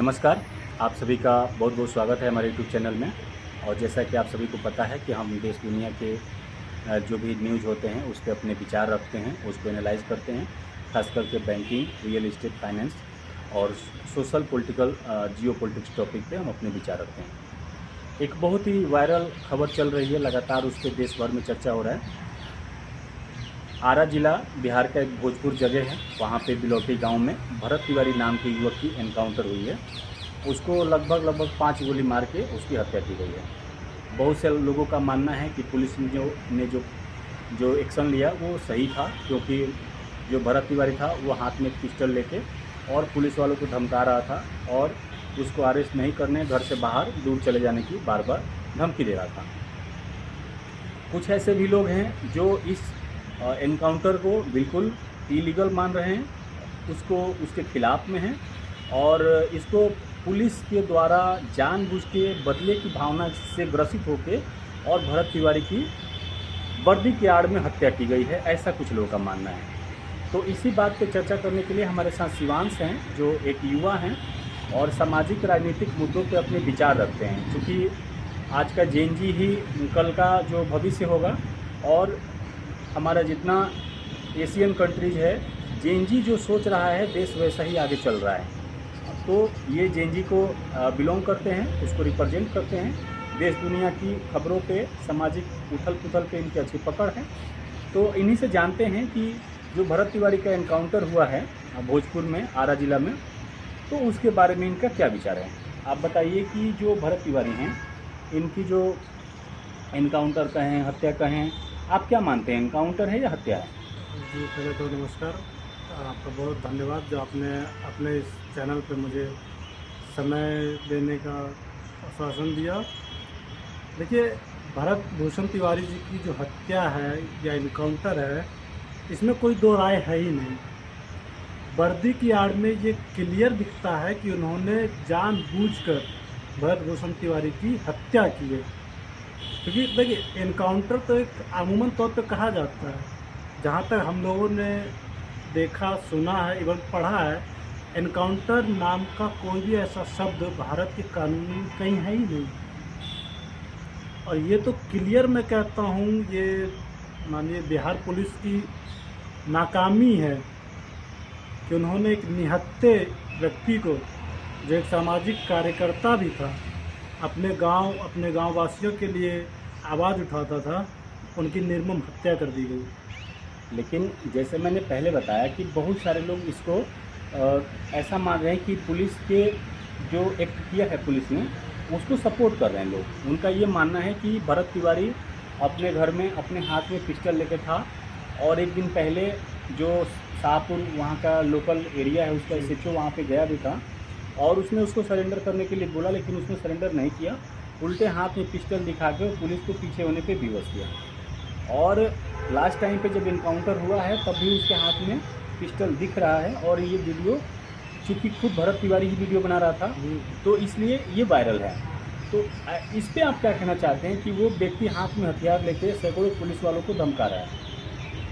नमस्कार, आप सभी का बहुत बहुत स्वागत है हमारे यूट्यूब चैनल में। और जैसा कि आप सभी को पता है कि हम देश दुनिया के जो भी न्यूज़ होते हैं उस पर अपने विचार रखते हैं, उसको एनालाइज करते हैं। खास करके बैंकिंग, रियल एस्टेट, फाइनेंस और सोशल पॉलिटिकल जियोपॉलिटिक्स टॉपिक पे हम अपने विचार रखते हैं। एक बहुत ही वायरल खबर चल रही है, लगातार उस पर देश भर में चर्चा हो रहा है। आरा जिला बिहार का एक भोजपुर जगह है, वहाँ पे बिलौटी गांव में भरत तिवारी नाम के युवक की एनकाउंटर हुई है। उसको लगभग 5 गोली मार के उसकी हत्या की गई है। बहुत से लोगों का मानना है कि पुलिस ने जो एक्शन लिया वो सही था, क्योंकि जो भरत तिवारी था वो हाथ में पिस्टल लेके और पुलिस वालों को धमका रहा था और उसको अरेस्ट नहीं करने, घर से बाहर दूर चले जाने की बार बार धमकी दे रहा था। कुछ ऐसे भी लोग हैं जो इस एनकाउंटर को बिल्कुल इलीगल मान रहे हैं, उसके खिलाफ में हैं और इसको पुलिस के द्वारा जानबूझ के बदले की भावना से ग्रसित होकर और भरत तिवारी की वर्दी की आड़ में हत्या की गई है, ऐसा कुछ लोगों का मानना है। तो इसी बात पे चर्चा करने के लिए हमारे साथ शिवांश हैं, जो एक युवा हैं और सामाजिक राजनीतिक मुद्दों पे अपने विचार रखते हैं। क्योंकि आज का जेन जी ही कल का जो भविष्य होगा और हमारा जितना एशियन कंट्रीज है, जेन जी जो सोच रहा है देश वैसा ही आगे चल रहा है। तो ये जेन जी को बिलोंग करते हैं, उसको रिप्रेजेंट करते हैं। देश दुनिया की खबरों पे, सामाजिक उथल पुथल पे इनकी अच्छी पकड़ है। तो इन्हीं से जानते हैं कि जो भरत तिवारी का एनकाउंटर हुआ है भोजपुर में, आरा जिला में, तो उसके बारे में इनका क्या विचार है। आप बताइए कि जो भरत तिवारी हैं, इनकी जो एनकाउंटर कहें, हत्या कहें, आप क्या मानते हैं, एनकाउंटर है या हत्या है? जी, पहले तो नमस्कार। आपका बहुत धन्यवाद जो आपने अपने इस चैनल पे मुझे समय देने का आश्वासन दिया। देखिए, भरत भूषण तिवारी जी की जो हत्या है या इनकाउंटर है, इसमें कोई दो राय है ही नहीं। वर्दी की आड़ में ये क्लियर दिखता है कि उन्होंने जानबूझकर भरत भूषण तिवारी की हत्या की है। क्योंकि देखिए, एनकाउंटर तो एक अमूमन तौर पे कहा जाता है, जहाँ तक हम लोगों ने देखा, सुना है, इवन पढ़ा है, एनकाउंटर नाम का कोई भी ऐसा शब्द भारत के कानून में कहीं है ही नहीं। और ये तो क्लियर मैं कहता हूँ, ये मानिए बिहार पुलिस की नाकामी है कि उन्होंने एक निहत्थे व्यक्ति को, जो एक सामाजिक कार्यकर्ता भी था, अपने गांव वासियों के लिए आवाज़ उठाता था, उनकी निर्मम हत्या कर दी गई। लेकिन जैसे मैंने पहले बताया कि बहुत सारे लोग इसको ऐसा मान रहे हैं कि पुलिस के जो एक्ट किया है पुलिस ने, उसको सपोर्ट कर रहे हैं लोग। उनका ये मानना है कि भरत तिवारी अपने घर में अपने हाथ में पिस्टल लेके था और एक दिन पहले जो शाहपुर वहाँ का लोकल एरिया है उसका SHO वहाँ पे गया भी था और उसने उसको सरेंडर करने के लिए बोला, लेकिन उसने सरेंडर नहीं किया। उल्टे हाथ में पिस्टल दिखा के पुलिस को पीछे होने पे विवश किया। और लास्ट टाइम पे जब इनकाउंटर हुआ है तब भी उसके हाथ में पिस्टल दिख रहा है और ये वीडियो, चूँकि खुद भरत तिवारी ही वीडियो बना रहा था, तो इसलिए ये वायरल है। तो इस पर आप क्या कहना चाहते हैं कि वो व्यक्ति हाथ में हथियार लेके सैकड़ों पुलिस वालों को धमका रहा है?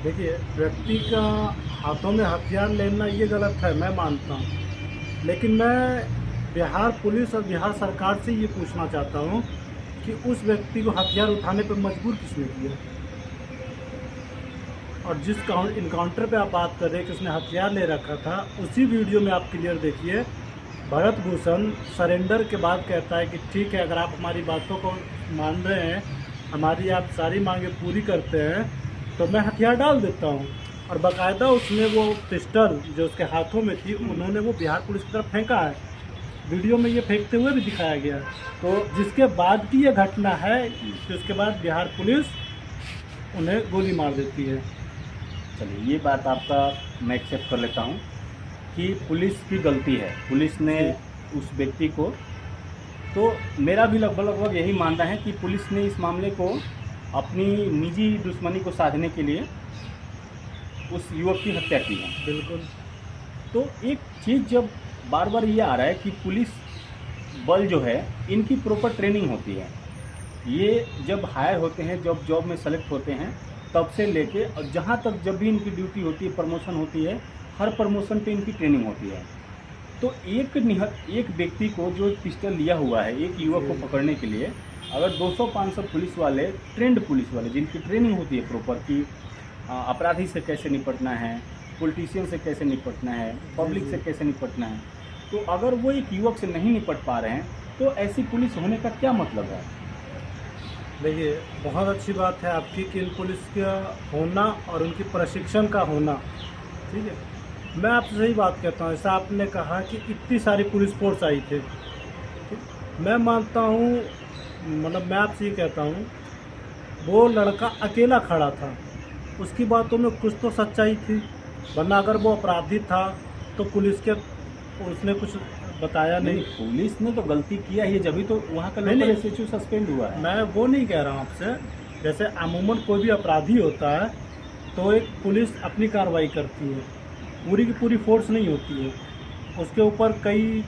देखिए, व्यक्ति का हाथों में हथियार लेना ये गलत है, मैं मानता हूँ। लेकिन मैं बिहार पुलिस और बिहार सरकार से ये पूछना चाहता हूँ कि उस व्यक्ति को हथियार उठाने पर मजबूर किसने किया। और जिस इनकाउंटर पे आप बात कर रहे हैं कि उसने हथियार ले रखा था, उसी वीडियो में आप क्लियर देखिए, भरत भूषण सरेंडर के बाद कहता है कि ठीक है, अगर आप हमारी बातों को मान रहे हैं, हमारी आप सारी मांगें पूरी करते हैं, तो मैं हथियार डाल देता हूँ। और बाकायदा उसने वो पिस्टल जो उसके हाथों में थी, उन्होंने वो बिहार पुलिस की तरफ फेंका है। वीडियो में ये फेंकते हुए भी दिखाया गया। तो जिसके बाद की ये घटना है कि उसके बाद बिहार पुलिस उन्हें गोली मार देती है। चलिए, ये बात आपका मैं एक्सेप्ट कर लेता हूँ कि पुलिस की गलती है, पुलिस ने उस व्यक्ति को, तो मेरा भी लगभग यही मानना है कि पुलिस ने इस मामले को अपनी निजी दुश्मनी को साधने के लिए उस युवक की हत्या की है। बिल्कुल। तो एक चीज़ जब बार बार ये आ रहा है कि पुलिस बल जो है, इनकी प्रॉपर ट्रेनिंग होती है। ये जब हायर होते हैं, जब जॉब में सेलेक्ट होते हैं, तब से लेके और जहाँ तक जब भी इनकी ड्यूटी होती है, प्रमोशन होती है, हर प्रमोशन पे इनकी ट्रेनिंग होती है। तो एक व्यक्ति को जो पिस्टल लिया हुआ है, एक युवक को पकड़ने के लिए अगर 200-500 पुलिस वाले, ट्रेंड पुलिस वाले जिनकी ट्रेनिंग होती है प्रॉपर कि अपराधी से कैसे निपटना है, पॉलिटिशियन से कैसे निपटना है, पब्लिक से कैसे निपटना है, तो अगर वो एक युवक से नहीं निपट पा रहे हैं तो ऐसी पुलिस होने का क्या मतलब है? देखिए, बहुत अच्छी बात है आपकी कि इन पुलिस का होना और उनकी प्रशिक्षण का होना, ठीक है। मैं आपसे सही बात कहता हूँ, ऐसा आपने कहा कि इतनी सारी पुलिस फोर्स आई थे, मैं मानता हूँ, मतलब मैं आपसे ये कहता हूँ, वो लड़का अकेला खड़ा था, उसकी बातों में कुछ तो सच्चाई थी, वरना अगर वो अपराधी था तो पुलिस के उसने कुछ बताया नहीं। पुलिस ने तो गलती किया है, जब तो वहाँ का लोकल एसएचओ सस्पेंड हुआ है। मैं वो नहीं कह रहा हूँ आपसे, जैसे अमूमन कोई भी अपराधी होता है तो एक पुलिस अपनी कार्रवाई करती है, पूरी की पूरी फोर्स नहीं होती है, उसके ऊपर कई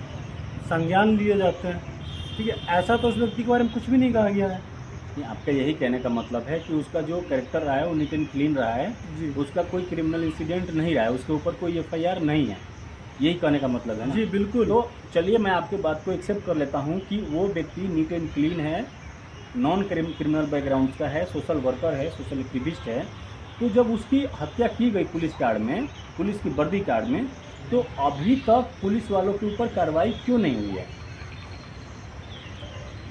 संज्ञान लिए जाते हैं, ठीक है। ऐसा तो उस व्यक्ति के बारे में कुछ भी नहीं कहा गया है। आपका यही कहने का मतलब है कि उसका जो कैरेक्टर रहा है वो नीट एंड क्लीन रहा है जी, उसका कोई क्रिमिनल इंसिडेंट नहीं रहा है, उसके ऊपर कोई एफआईआर नहीं है, यही कहने का मतलब है ना? जी बिल्कुल। तो चलिए मैं आपकी बात को एक्सेप्ट कर लेता हूँ कि वो व्यक्ति नीट एंड क्लीन है, नॉन क्रिमिनल बैकग्राउंड का है, सोशल वर्कर है, सोशल एक्टिविस्ट है, तो जब उसकी हत्या की गई पुलिस कार्ड में, पुलिस की वर्दी कार्ड में, तो अभी तक पुलिस वालों के ऊपर कार्रवाई क्यों नहीं हुई है?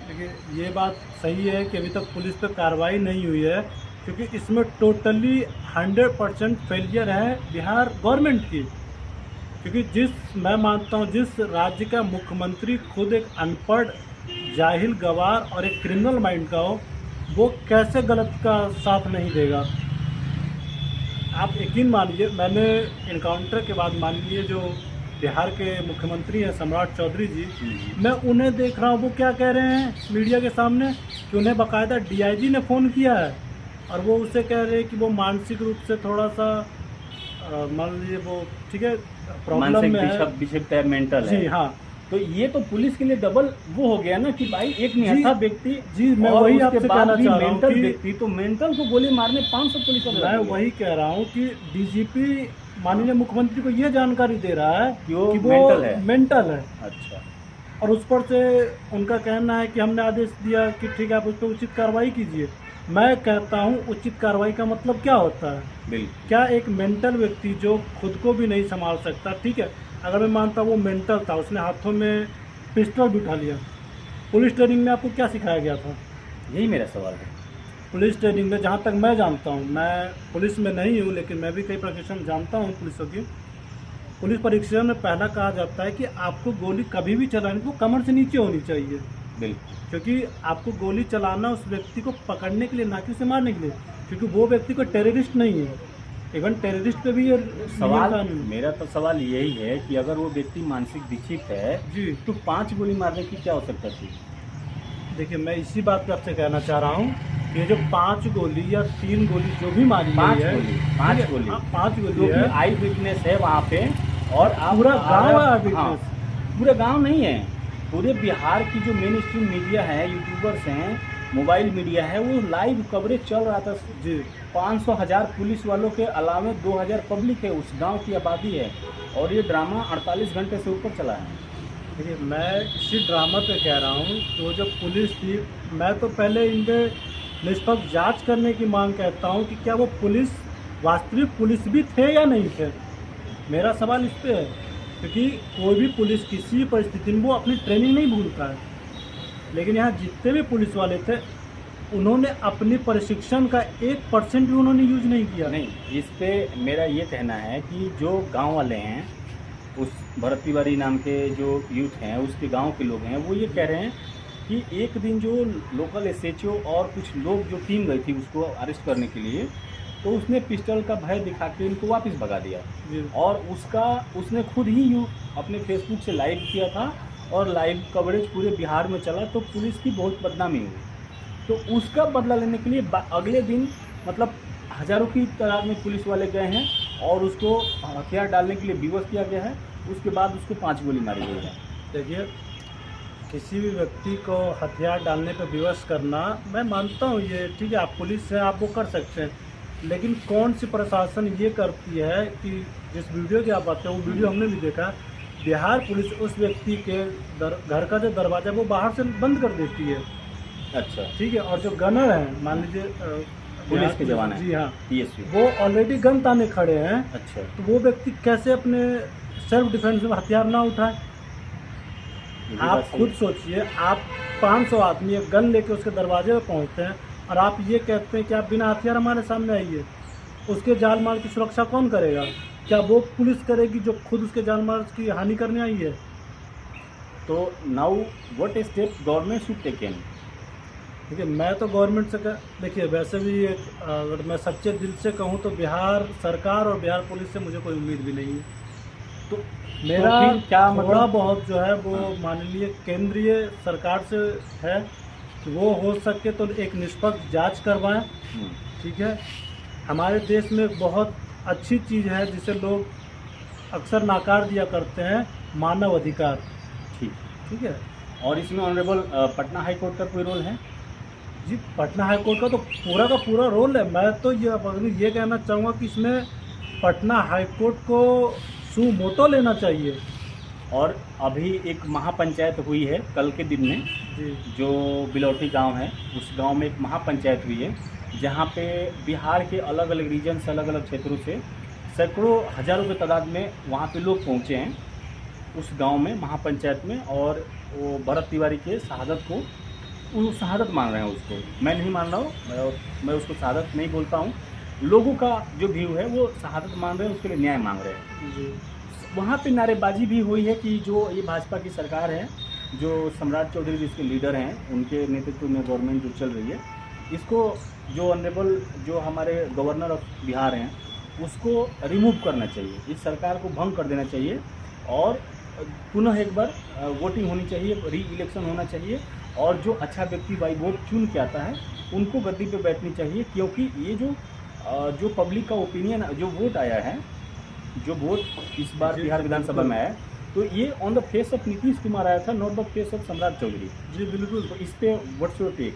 देखिए, ये बात सही है कि अभी तक पुलिस पे कार्रवाई नहीं हुई है, क्योंकि इसमें टोटली 100% फेलियर है बिहार गवर्नमेंट की। क्योंकि मैं मानता हूँ जिस राज्य का मुख्यमंत्री खुद एक अनपढ़, जाहिल, गवार और एक क्रिमिनल माइंड का हो, वो कैसे गलत का साथ नहीं देगा। आप यकीन मानिए, मैंने इनकाउंटर के बाद मान लीजिए जो बिहार के मुख्यमंत्री हैं सम्राट चौधरी जी, मैं उन्हें देख रहा हूँ वो क्या कह रहे हैं मीडिया के सामने कि उन्हें बाकायदा डीआईजी ने फ़ोन किया है और वो उससे कह रहे हैं कि वो मानसिक रूप से थोड़ा सा मान लीजिए वो, ठीक है, प्रॉब्लम में है, मेंटल है। जी हाँ। तो ये तो पुलिस के लिए डबल वो हो गया ना कि भाई एक निहत्था व्यक्ति, जी मैं और वही उसके आपसे बाद कहना भी चाह रहा हूँ मेंटल कि व्यक्ति, तो मेंटल को गोली मारने 500 पुलिस वाले मैं लगे। वही कह रहा हूँ कि डीजीपी माननीय मुख्यमंत्री को ये जानकारी दे रहा है कि वो मेंटल है। अच्छा। और उस पर से उनका कहना है कि हमने आदेश दिया कि ठीक है आप उस पर उचित कार्रवाई कीजिए। मैं कहता हूँ उचित कार्रवाई का मतलब क्या होता है? बिल्कुल। क्या एक मेंटल व्यक्ति जो खुद को भी नहीं संभाल सकता, ठीक है, अगर मैं मानता हूँ वो मेंटल था, उसने हाथों में पिस्टल भी उठा लिया, पुलिस ट्रेनिंग में आपको क्या सिखाया गया था? यही मेरा सवाल है। पुलिस ट्रेनिंग में जहाँ तक मैं जानता हूँ, मैं पुलिस में नहीं हूँ लेकिन मैं भी कई प्रशिक्षण जानता हूँ पुलिसों की, पुलिस परीक्षण में पहला कहा जाता है कि आपको गोली कभी भी चलानी तो कमर से नीचे होनी चाहिए। बिल्कुल। क्योंकि आपको गोली चलाना उस व्यक्ति को पकड़ने के लिए, ना कि उसे मारने के लिए, क्योंकि वो व्यक्ति कोई टेररिस्ट नहीं है। इवन टेररिस्ट पे भी ये सवाल, मेरा तो सवाल यही है कि अगर वो व्यक्ति मानसिक विक्षिप्त है जी, तो 5 गोली मारने की क्या आवश्यकता थी? देखिए मैं इसी बात पे आपसे कहना चाह रहा हूँ कि जो 5 गोली या 3 गोली जो भी मारी गई है, 5 गोली, 5 गोली है, आई विटनेस है वहाँ पे, और पूरा गाँव है विटनेस। हाँ, पूरा गाँव नहीं है, पूरे बिहार की जो मेन स्ट्रीम मीडिया है, यूट्यूबर्स हैं, मोबाइल मीडिया है, वो लाइव कवरेज चल रहा था जी। 500,000 पुलिस वालों के अलावा 2000 पब्लिक है, उस गांव की आबादी है, और ये ड्रामा 48 घंटे से ऊपर चला है। देखिए मैं इसी ड्रामा पे कह रहा हूँ तो जो पुलिस थी, मैं तो पहले इनके निष्पक्ष जांच करने की मांग करता हूँ कि क्या वो पुलिस वास्तविक पुलिस भी थे या नहीं थे। मेरा सवाल इस पे है, क्योंकि कोई भी पुलिस किसी परिस्थिति में वो अपनी ट्रेनिंग नहीं भूलता है, लेकिन यहाँ जितने भी पुलिस वाले थे उन्होंने अपनी प्रशिक्षण का 1% भी उन्होंने यूज नहीं किया। नहीं, इस पे मेरा ये कहना है कि जो गांव वाले हैं, उस भरत तिवारी नाम के जो यूथ हैं, उसके गांव के लोग हैं, वो ये कह रहे हैं कि एक दिन जो लोकल एसएचओ और कुछ लोग जो टीम गई थी उसको अरेस्ट करने के लिए, तो उसने पिस्टल का भय दिखा के इनको वापस भगा दिया, और उसने खुद ही अपने फेसबुक से लाइव किया था और लाइव कवरेज पूरे बिहार में चला, तो पुलिस की बहुत बदनामी हुई। तो उसका बदला लेने के लिए अगले दिन मतलब हज़ारों की तादाद में पुलिस वाले गए हैं और उसको हथियार डालने के लिए विवश किया गया है। उसके बाद उसको 5 गोली मारी गई है। देखिए, किसी भी व्यक्ति को हथियार डालने पर विवश करना, मैं मानता हूँ ये ठीक है, आप पुलिस हैं, आप वो कर सकते हैं, लेकिन कौन सी प्रशासन ये करती है कि जिस वीडियो की आप बात हैं वो वीडियो हमने भी देखा बिहार पुलिस उस व्यक्ति के घर का जो दरवाज़ा वो बाहर से बंद कर देती है। अच्छा, ठीक है, और जो गनर हैं, मान लीजिए पुलिस के जवान हैं, जी हाँ, पीएसयू। वो ऑलरेडी गन ताने खड़े हैं, अच्छा, तो वो व्यक्ति कैसे अपने सेल्फ डिफेंस में हथियार ना उठाए? ये भी आप बात सही खुद है। सोचिए, आप 500 आदमी एक गन लेके उसके दरवाजे पे पहुंचते हैं और आप ये कहते हैं कि आप बिना हथियार हमारे सामने आइए। उसके जान माल की सुरक्षा कौन करेगा? क्या वो पुलिस करेगी जो खुद उसके जान माल की हानि करने आई है? तो now what step government should taken? देखिए, मैं तो गवर्नमेंट से देखिए, वैसे भी अगर मैं सच्चे दिल से कहूँ तो बिहार सरकार और बिहार पुलिस से मुझे कोई उम्मीद भी नहीं है। तो मेरा फिर क्या थोड़ा मतलब? बहुत जो है वो माननीय केंद्रीय सरकार से है कि वो हो सके तो एक निष्पक्ष जांच करवाएं। हम्म, ठीक है, हमारे देश में एक बहुत अच्छी चीज़ है जिसे लोग अक्सर नाकार दिया करते हैं, मानव अधिकार। ठीक। ठीक है और इसमें ऑनरेबल पटना हाई कोर्ट का कोई रोल है? जी, पटना हाई कोर्ट का तो पूरा रोल है। मैं तो ये कहना चाहूँगा कि इसमें पटना हाई कोर्ट को सुमोटो लेना चाहिए। और अभी एक महापंचायत हुई है कल के दिन में, जी जो बिलौटी गांव है, उस गांव में एक महापंचायत हुई है जहां पे बिहार के अलग अलग रीजन से, अलग अलग क्षेत्रों से सैकड़ों हज़ारों की तादाद में वहां पे लोग पहुंचे हैं उस गांव में, महापंचायत में। और वो भरत तिवारी के शहादत को, वो शहादत मान रहे हैं उसको। मैं नहीं मान रहा हूँ, मैं उसको शहादत नहीं बोलता हूँ। लोगों का जो व्यू है वो शहादत मान रहे हैं, उसके लिए न्याय मांग रहे हैं। जी वहाँ पे नारेबाजी भी हुई है कि जो ये भाजपा की सरकार है, जो सम्राट चौधरी जिसके लीडर हैं, उनके नेतृत्व में गवर्नमेंट जो चल रही है, इसको जो ऑनरेबल जो हमारे गवर्नर ऑफ बिहार हैं उसको रिमूव करना चाहिए, इस सरकार को भंग कर देना चाहिए और पुनः एक बार वोटिंग होनी चाहिए, री इलेक्शन होना चाहिए। और जो अच्छा व्यक्ति बाई वोट चुन के आता है उनको गद्दी पे बैठनी चाहिए। क्योंकि ये जो पब्लिक का ओपिनियन, जो वोट आया है, जो वोट इस बार जी, बिहार विधानसभा में आया, तो ये on the face of Nitish Kumar आया था, नॉट द फेस ऑफ सम्राट चौधरी। जी बिल्कुल। तो इस पे व्हाट्स योर टेक?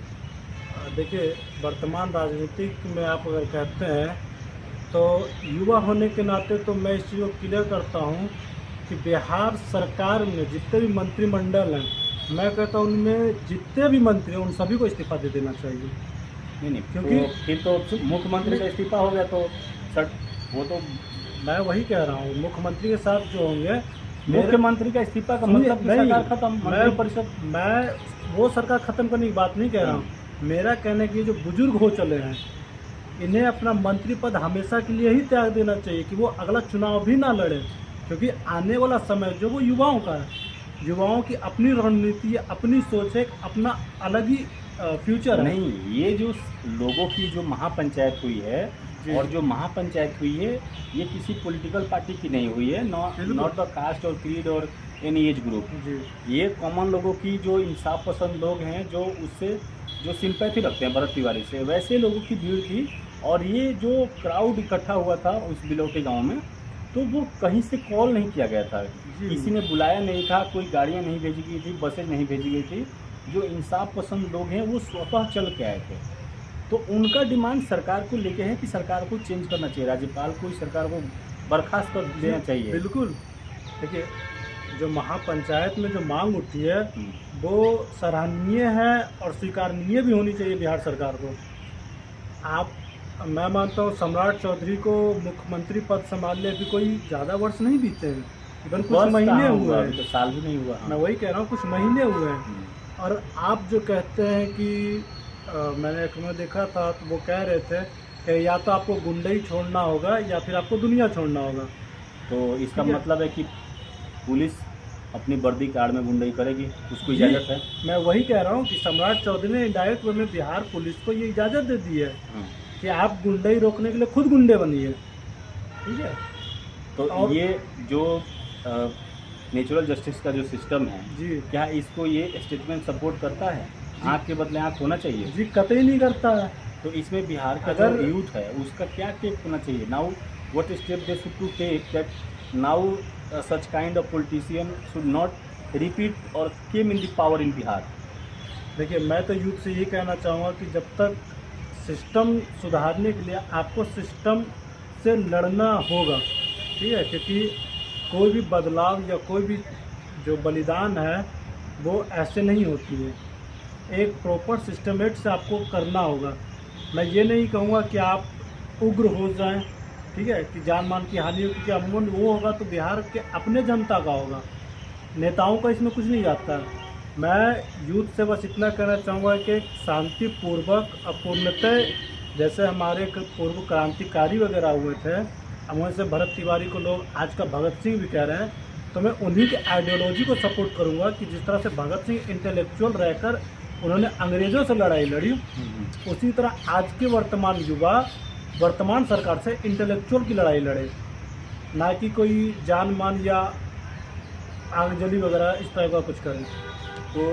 देखिए, वर्तमान राजनीतिक में आप अगर कहते हैं तो युवा होने के नाते तो मैं इस चीज़ को क्लियर करता हूँ कि बिहार सरकार में जितने भी मंत्रिमंडल हैं, मैं कहता हूँ उनमें जितने भी मंत्री हैं उन सभी को इस्तीफा दे देना चाहिए। नहीं, क्योंकि तो फिर तो मुख्यमंत्री का इस्तीफा हो गया, तो सर वो तो मैं वही कह रहा हूँ, मुख्यमंत्री के साथ जो होंगे, मुख्यमंत्री का इस्तीफा का सुनिए, मतलब कि नहीं, सरकार खत्म, मंत्रिपरिषद। मैं वो सरकार ख़त्म करने की बात नहीं कह रहा हूँ। मेरा कहने की जो बुजुर्ग हो चले हैं, इन्हें अपना मंत्री पद हमेशा के लिए ही त्याग देना चाहिए कि वो अगला चुनाव भी ना लड़े। क्योंकि आने वाला समय जो वो युवाओं का है, युवाओं की अपनी रणनीति है, अपनी सोच है, अपना अलग ही फ्यूचर है। नहीं, ये जो लोगों की जो महापंचायत हुई है, जी। और जो महापंचायत हुई है, ये किसी पॉलिटिकल पार्टी की नहीं हुई है, बिल्कुल। नॉट द कास्ट और क्रीड और एनी एज ग्रुप। जी ये कॉमन लोगों की, जो इंसाफ पसंद लोग हैं, जो उससे जो सिंपैथी रखते हैं भरत तिवारी से, वैसे लोगों की भीड़ थी। और ये जो क्राउड इकट्ठा हुआ था उस बिलौटी गांव में, तो वो कहीं से कॉल नहीं किया गया था, जी। किसी ने बुलाया नहीं था, कोई गाड़ियां नहीं भेजी गई थी, बसें नहीं भेजी गई थी। जो इंसाफ पसंद लोग हैं वो स्वतः चल के आए थे। तो उनका डिमांड सरकार को लेके है कि सरकार को चेंज करना चाहिए, राज्यपाल को इस सरकार को बर्खास्त कर देना चाहिए। बिल्कुल। देखिए, जो महापंचायत में जो मांग उठी है वो सराहनीय है और स्वीकारनीय भी होनी चाहिए बिहार सरकार को। मैं मानता हूँ सम्राट चौधरी को मुख्यमंत्री पद संभालने अभी कोई ज़्यादा वर्ष नहीं बीते हैं, इवन कुछ महीने हुए हैं। तो साल भी नहीं हुआ। मैं वही कह रहा हूँ, कुछ महीने हुए हैं। और आप जो कहते हैं कि मैंने एक में देखा था तो वो कह रहे थे कि या तो आपको गुंडई छोड़ना होगा या फिर आपको दुनिया छोड़ना होगा। तो इसका ठीक है। मतलब है कि पुलिस अपनी वर्दी की आड़ में गुंडई करेगी, उसको इजाज़त है? मैं वही कह रहा हूँ कि सम्राट चौधरी ने इंडायरेक्ट वे में बिहार पुलिस को ये इजाज़त दे दी है कि आप गुंडई रोकने के लिए खुद गुंडे बनिए। ठीक है। तो और ये जो नेचुरल जस्टिस का जो सिस्टम है, जी क्या इसको ये स्टेटमेंट सपोर्ट करता है? आँख के बदले आँख होना चाहिए। जी कतई नहीं करता है। तो इसमें बिहार का अगर- जो यूथ है उसका क्या टेक होना चाहिए? Now what step they should to take that now such kind of politician should not repeat or came in the power in Bihar? देखिए, मैं तो यूथ से ये कहना चाहूँगा कि जब तक सिस्टम सुधारने के लिए आपको सिस्टम से लड़ना होगा। ठीक है, क्योंकि कोई भी बदलाव या कोई भी जो बलिदान है वो ऐसे नहीं होती है। एक प्रॉपर सिस्टमेट से आपको करना होगा। मैं ये नहीं कहूँगा कि आप उग्र हो जाएं, ठीक है, कि जान मान की हानि हो, क्योंकि अमूमन वो होगा तो बिहार के अपने जनता का होगा, नेताओं का इसमें कुछ नहीं आता। मैं यूथ से बस इतना कहना चाहूँगा कि शांतिपूर्वक अपूर्णतः, जैसे हमारे पूर्व क्रांतिकारी वगैरह हुए थे, अमूमन से भरत तिवारी को लोग आज का भगत सिंह भी कह रहे हैं, तो मैं उन्हीं के आइडियोलॉजी को सपोर्ट करूँगा कि जिस तरह से भगत सिंह इंटेलेक्चुअल रहकर उन्होंने अंग्रेज़ों से लड़ाई लड़ी, उसी तरह आज के वर्तमान युवा वर्तमान सरकार से इंटेलेक्चुअल की लड़ाई लड़े, ना कि कोई जान मान या आगजनी वगैरह इस तरह का कुछ करें। तो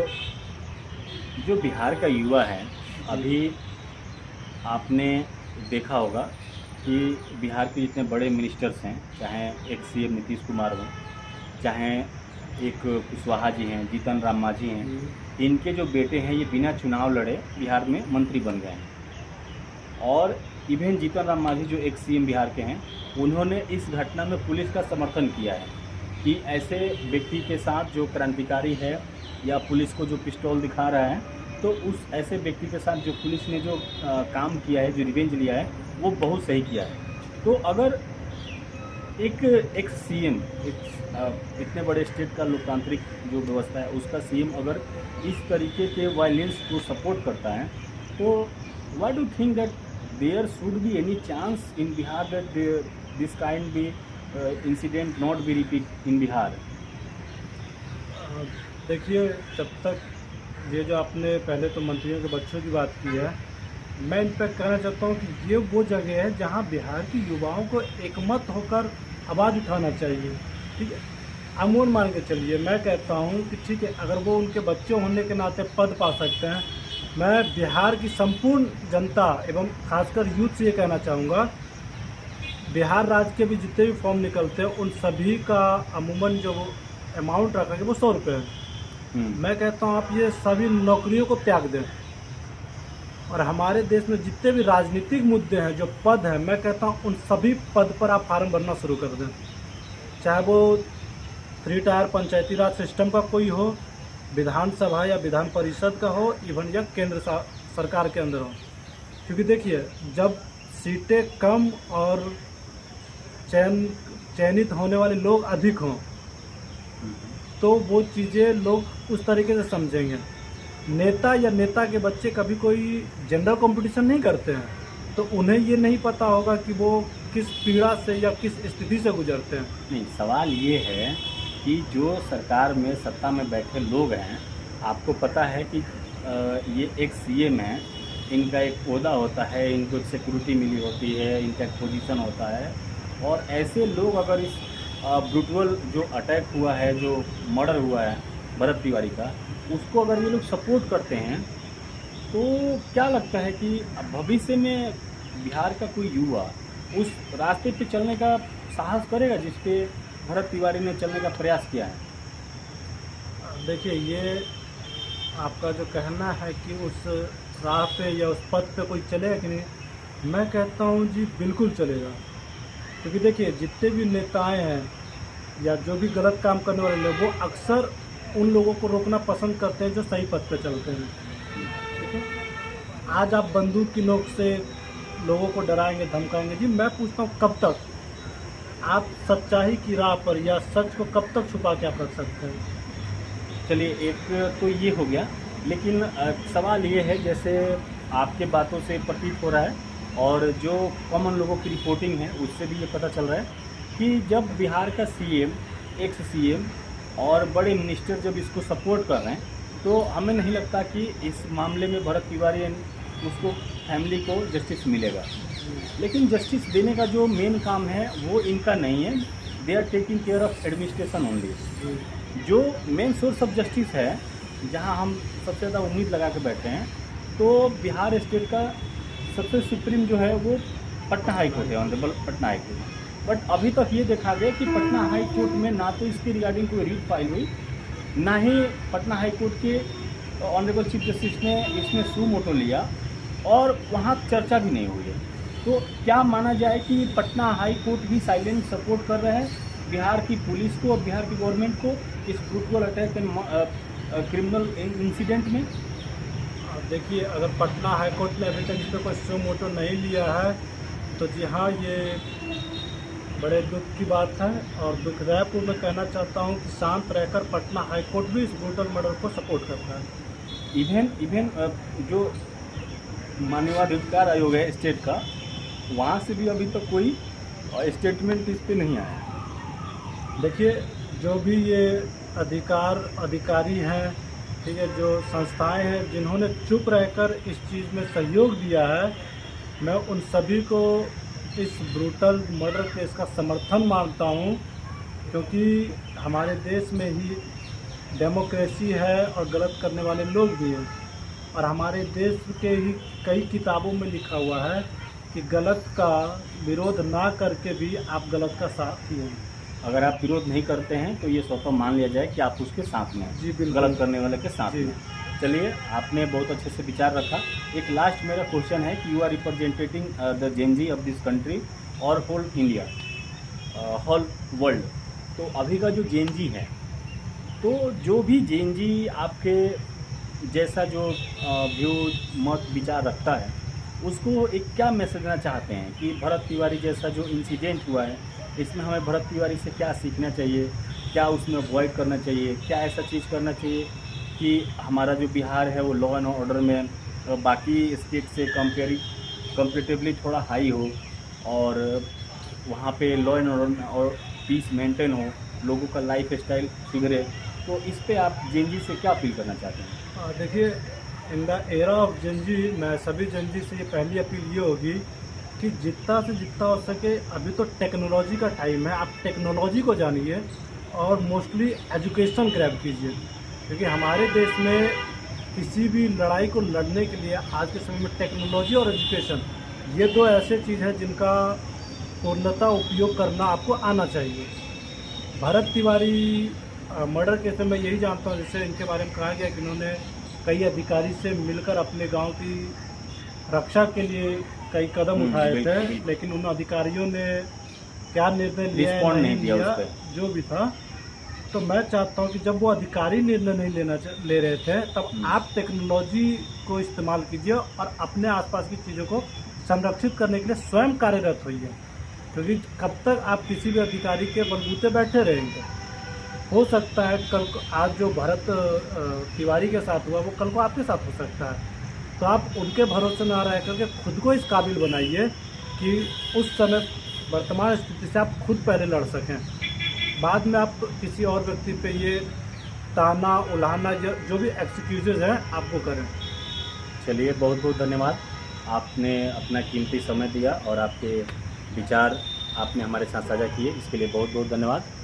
जो बिहार का युवा है, अभी आपने देखा होगा कि बिहार के जितने बड़े मिनिस्टर्स हैं, चाहे एक सीएम नीतीश कुमार हों, चाहे एक कुशवाहा जी हैं, जीतन राम मांझी हैं, इनके जो बेटे हैं ये बिना चुनाव लड़े बिहार में मंत्री बन गए हैं। और इवन जीतन राम मांझी जो एक सीएम बिहार के हैं, उन्होंने इस घटना में पुलिस का समर्थन किया है कि ऐसे व्यक्ति के साथ जो क्रांतिकारी है या पुलिस को जो पिस्तौल दिखा रहा है, तो उस ऐसे व्यक्ति के साथ जो पुलिस ने जो काम किया है, जो रिवेंज लिया है, वो बहुत सही किया है। तो अगर एक सीएम, इतने बड़े स्टेट का लोकतांत्रिक जो व्यवस्था है उसका सीएम अगर इस तरीके के वायलेंस को सपोर्ट करता है, तो why do think that there should be any chance in Bihar that this kind be incident not be repeat in Bihar? देखिए, जब तक ये जो आपने पहले तो मंत्रियों के बच्चों की बात की है, मैं इन पर कहना चाहता हूँ कि ये वो जगह है जहाँ बिहार के युवाओं को एकमत होकर आवाज़ उठाना चाहिए, ठीक है। अमूल मान के चलिए, मैं कहता हूँ कि ठीक है, अगर वो उनके बच्चे होने के नाते पद पा सकते हैं, मैं बिहार की संपूर्ण जनता एवं खासकर यूथ से ये कहना चाहूँगा, बिहार राज्य के भी जितने भी फॉर्म निकलते हैं उन सभी का अमूमन जो अमाउंट रखा है वो 100 रुपये है। मैं कहता हूँ आप ये सभी नौकरियों को त्याग दें, और हमारे देश में जितने भी राजनीतिक मुद्दे हैं, जो पद हैं, मैं कहता हूँ उन सभी पद पर आप फार्म भरना शुरू कर दें, चाहे वो 3 टायर पंचायती राज सिस्टम का कोई हो, विधानसभा या विधान परिषद का हो, इवन या केंद्र सरकार के अंदर हो। क्योंकि देखिए, जब सीटें कम और चयनित होने वाले लोग अधिक हों, तो वो चीज़ें लोग उस तरीके से समझेंगे। नेता या नेता के बच्चे कभी कोई जनरल कंपटीशन नहीं करते हैं, तो उन्हें ये नहीं पता होगा कि वो किस पीड़ा से या किस स्थिति से गुजरते हैं। नहीं, सवाल ये है कि जो सरकार में सत्ता में बैठे लोग हैं, आपको पता है कि ये एक सीएम है, इनका एक ओहदा होता है, इनको एक सिक्योरिटी मिली होती है, इनका एक पोजीशन होता है, और ऐसे लोग अगर इस ब्रूटल जो अटैक हुआ है, जो मर्डर हुआ है भरत तिवारी का, उसको अगर ये लोग सपोर्ट करते हैं, तो क्या लगता है कि भविष्य में बिहार का कोई युवा उस रास्ते पे चलने का साहस करेगा जिस पे भरत तिवारी ने चलने का प्रयास किया है? देखिए, ये आपका जो कहना है कि उस राह पे या उस पद पे कोई चलेगा कि नहीं, मैं कहता हूँ जी बिल्कुल चलेगा। क्योंकि देखिए, जितने भी नेताएं हैं या जो भी गलत काम करने वाले लोग, वो अक्सर उन लोगों को रोकना पसंद करते हैं जो सही पथ पे चलते हैं, ठीक है। आज आप बंदूक की नोक से लोगों को डराएंगे, धमकाएंगे, जी मैं पूछता हूँ कब तक आप सच्चाई की राह पर या सच को कब तक छुपा के आप रख सकते हैं? चलिए, एक तो ये हो गया, लेकिन सवाल ये है, जैसे आपके बातों से प्रतीत हो रहा है और जो कॉमन लोगों की रिपोर्टिंग है उससे भी ये पता चल रहा है कि जब बिहार का सीएम, एक्स सीएम और बड़े मिनिस्टर जब इसको सपोर्ट कर रहे हैं, तो हमें नहीं लगता कि इस मामले में भरत तिवारी उसको फैमिली को जस्टिस मिलेगा। लेकिन जस्टिस देने का जो मेन काम है वो इनका नहीं है, they are taking care of administration only. जो मेन सोर्स ऑफ जस्टिस है, जहां हम सबसे ज़्यादा उम्मीद लगा के बैठे हैं, तो बिहार स्टेट का सबसे सुप्रीम जो है वो पटना हाई कोर्ट है, honourable Patna high court. But अभी तक ये देखा गया कि पटना हाई कोर्ट में ना तो इसके रिगार्डिंग कोई रीट फाइल हुई, ना ही पटना हाई कोर्ट के ऑनरेबल चीफ जस्टिस ने इसमें सू मोटो लिया, और वहाँ चर्चा भी नहीं हुई है। तो क्या माना जाए कि पटना हाई कोर्ट भी साइलेंट सपोर्ट कर रहे हैं, बिहार की पुलिस को और बिहार की गवर्नमेंट को इस brutal attack and criminal incident में? देखिए, अगर पटना हाई कोर्ट ने अभी तक इस पर कोई सो मोटो नहीं लिया है तो जी हाँ, ये बड़े दुख की बात है। और दुखदायपूर्ण मैं कहना चाहता हूँ कि शांत रहकर पटना हाई कोर्ट भी इस ब्रूटल मर्डर को सपोर्ट करता है। इवन जो मानवाधिकार आयोग है स्टेट का, वहाँ से भी अभी तक कोई स्टेटमेंट इस पे नहीं आया। देखिए, जो भी ये अधिकारी हैं, ठीक है, जो संस्थाएं हैं जिन्होंने चुप रहकर इस चीज़ में सहयोग दिया है, मैं उन सभी को इस ब्रूटल मर्डर केस का समर्थन मानता हूं, क्योंकि हमारे देश में ही डेमोक्रेसी है और गलत करने वाले लोग भी हैं। और हमारे देश के ही कई किताबों में लिखा हुआ है कि गलत का विरोध ना करके भी आप गलत का साथी हैं। अगर आप विरोध नहीं करते हैं तो ये स्वतः मान लिया जाए कि आप उसके साथ में हैं, जी बिल्कुल, गलत करने वाले के साथ में। चलिए, आपने बहुत अच्छे से विचार रखा। एक लास्ट मेरा क्वेश्चन है कि you are representing the Gen Z of this country और होल इंडिया, होल वर्ल्ड। तो अभी का जो जेनजी है, तो जो भी जेनजी आपके जैसा जो व्यू मत विचार रखता है, उसको एक क्या मैसेज देना चाहते हैं कि भरत तिवारी जैसा जो इंसिडेंट हुआ है, इसमें हमें भरत तिवारी से क्या सीखना चाहिए, क्या उसमें अवॉइड करना चाहिए, क्या ऐसा चीज़ करना चाहिए कि हमारा जो बिहार है वो लॉ एंड ऑर्डर में बाकी स्टेट से कंपेरेटिवली थोड़ा हाई हो, और वहाँ पे लॉ एंड ऑर्डर और पीस मेंटेन हो, लोगों का लाइफ स्टाइल सुधरे। तो इस पे आप जेनजी से क्या अपील करना चाहते हैं? देखिए, in the era of Gen Z मैं सभी जेनजी से ये पहली अपील ये होगी कि जितना से जितना हो सके, अभी तो टेक्नोलॉजी का टाइम है, आप टेक्नोलॉजी को जानिए और मोस्टली एजुकेशन ग्रैब कीजिए, क्योंकि हमारे देश में किसी भी लड़ाई को लड़ने के लिए आज के समय में टेक्नोलॉजी और एजुकेशन, ये दो ऐसे चीज़ हैं जिनका पूर्णतः उपयोग करना आपको आना चाहिए। भरत तिवारी मर्डर केस में मैं यही जानता हूँ, जैसे इनके बारे में कहा गया कि इन्होंने कई अधिकारी से मिलकर अपने गांव की रक्षा के लिए कई कदम उठाए थे, लेकिन उन अधिकारियों ने क्या निर्णय लिया नहीं लिया जो भी था। तो मैं चाहता हूँ कि जब वो अधिकारी निर्णय नहीं ले रहे थे, तब आप टेक्नोलॉजी को इस्तेमाल कीजिए और अपने आसपास की चीज़ों को संरक्षित करने के लिए स्वयं कार्यरत होइए, क्योंकि कब तक आप किसी भी अधिकारी के बलबूते बैठे रहेंगे। हो सकता है कल को आज जो भरत तिवारी के साथ हुआ वो कल को आपके साथ हो सकता है। तो आप उनके भरोसे ना रह करके खुद को इस काबिल बनाइए कि उस समय वर्तमान स्थिति से आप खुद पहले लड़ सकें, बाद में आप किसी और व्यक्ति पे ये ताना उलाहना जो भी एक्सक्यूजेज हैं आप वो करें। चलिए, बहुत बहुत धन्यवाद। आपने अपना कीमती समय दिया और आपके विचार आपने हमारे साथ साझा किए, इसके लिए बहुत बहुत धन्यवाद।